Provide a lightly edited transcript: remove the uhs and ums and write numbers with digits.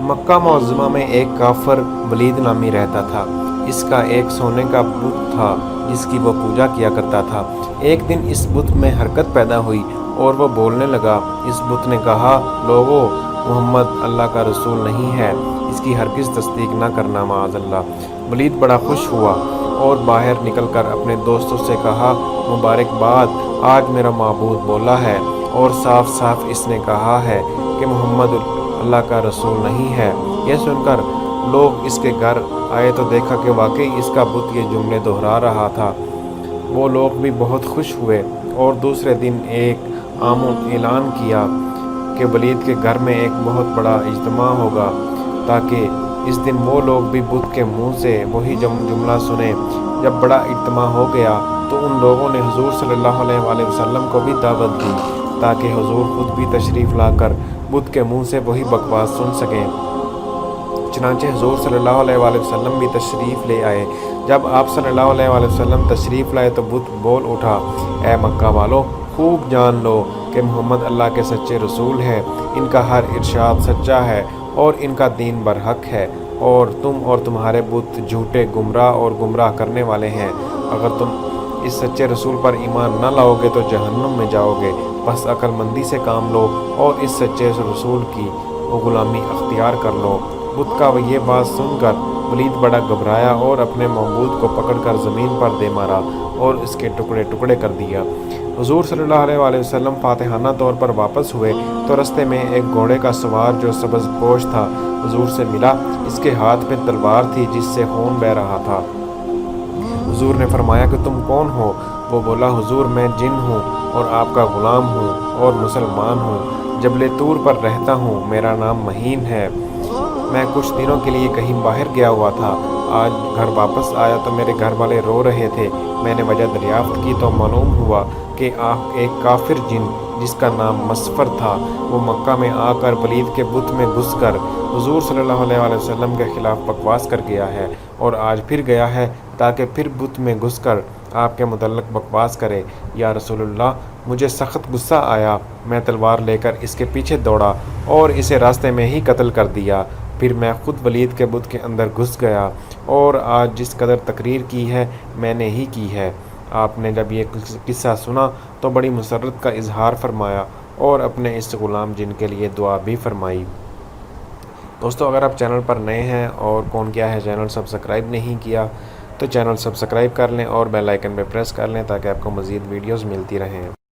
مکہ معظمہ میں ایک کافر ولید نامی رہتا تھا۔ اس کا ایک سونے کا بت تھا جس کی وہ پوجا کیا کرتا تھا۔ ایک دن اس بت میں حرکت پیدا ہوئی اور وہ بولنے لگا۔ اس بت نے کہا، لوگو، محمد اللہ کا رسول نہیں ہے، اس کی ہرگز تصدیق نہ کرنا، معاذ اللہ۔ ولید بڑا خوش ہوا اور باہر نکل کر اپنے دوستوں سے کہا، مبارکباد، آج میرا معبود بولا ہے اور صاف صاف اس نے کہا ہے کہ محمد اللہ کا رسول نہیں ہے۔ یہ سن کر لوگ اس کے گھر آئے تو دیکھا کہ واقعی اس کا بت یہ جملے دہرا رہا تھا۔ وہ لوگ بھی بہت خوش ہوئے اور دوسرے دن ایک عام اعلان کیا کہ ولید کے گھر میں ایک بہت بڑا اجتماع ہوگا تاکہ اس دن وہ لوگ بھی بت کے منہ سے وہی جملہ سنیں۔ جب بڑا اجتماع ہو گیا تو ان لوگوں نے حضور صلی اللہ علیہ وآلہ وسلم کو بھی دعوت دی تاکہ حضور خود بھی تشریف لا کر بت کے منہ سے وہی بکواس سن سکیں۔ چنانچہ حضور صلی اللہ علیہ وآلہ وسلم بھی تشریف لے آئے۔ جب آپ صلی اللہ علیہ وآلہ وسلم تشریف لائے تو بت بول اٹھا، اے مکہ والو، خوب جان لو کہ محمد اللہ کے سچے رسول ہیں، ان کا ہر ارشاد سچا ہے اور ان کا دین برحق ہے، اور تم اور تمہارے بت جھوٹے، گمراہ اور گمراہ کرنے والے ہیں۔ اگر تم اس سچے رسول پر ایمان نہ لاؤ گے تو جہنم میں جاؤ گے، بس عقل مندی سے کام لو اور اس سچے رسول کی غلامی اختیار کر لو۔ بت کا یہ بات سن کر ولید بڑا گھبرایا اور اپنے معبود کو پکڑ کر زمین پر دے مارا اور اس کے ٹکڑے ٹکڑے کر دیا۔ حضور صلی اللہ علیہ وآلہ وسلم فاتحانہ طور پر واپس ہوئے تو رستے میں ایک گھوڑے کا سوار جو سبز پوش تھا حضور سے ملا۔ اس کے ہاتھ میں تلوار تھی جس سے خون بہہ رہا تھا۔ حضور نے فرمایا کہ تم کون ہو؟ وہ بولا، حضور میں جن ہوں اور آپ کا غلام ہوں اور مسلمان ہوں، جبل طور پر رہتا ہوں، میرا نام مہین ہے۔ میں کچھ دنوں کے لیے کہیں باہر گیا ہوا تھا، آج گھر واپس آیا تو میرے گھر والے رو رہے تھے۔ میں نے وجہ دریافت کی تو معلوم ہوا کہ ایک کافر جن جس کا نام مسفر تھا وہ مکہ میں آ کر ولید کے بت میں گھس کر حضور صلی اللہ علیہ وآلہ وسلم کے خلاف بکواس کر گیا ہے، اور آج پھر گیا ہے تاکہ پھر بت میں گھس کر آپ کے متعلق بکواس کرے۔ یا رسول اللہ، مجھے سخت غصہ آیا، میں تلوار لے کر اس کے پیچھے دوڑا اور اسے راستے میں ہی قتل کر دیا۔ پھر میں خود ولید کے بت کے اندر گھس گیا اور آج جس قدر تقریر کی ہے میں نے ہی کی ہے۔ آپ نے جب یہ قصہ سنا تو بڑی مسرت کا اظہار فرمایا اور اپنے اس غلام جن کے لیے دعا بھی فرمائی۔ دوستو، اگر آپ چینل پر نئے ہیں اور کون کیا ہے چینل سبسکرائب نہیں کیا تو چینل سبسکرائب کر لیں اور بیل آئیکن پہ پریس کر لیں تاکہ آپ کو مزید ویڈیوز ملتی رہیں۔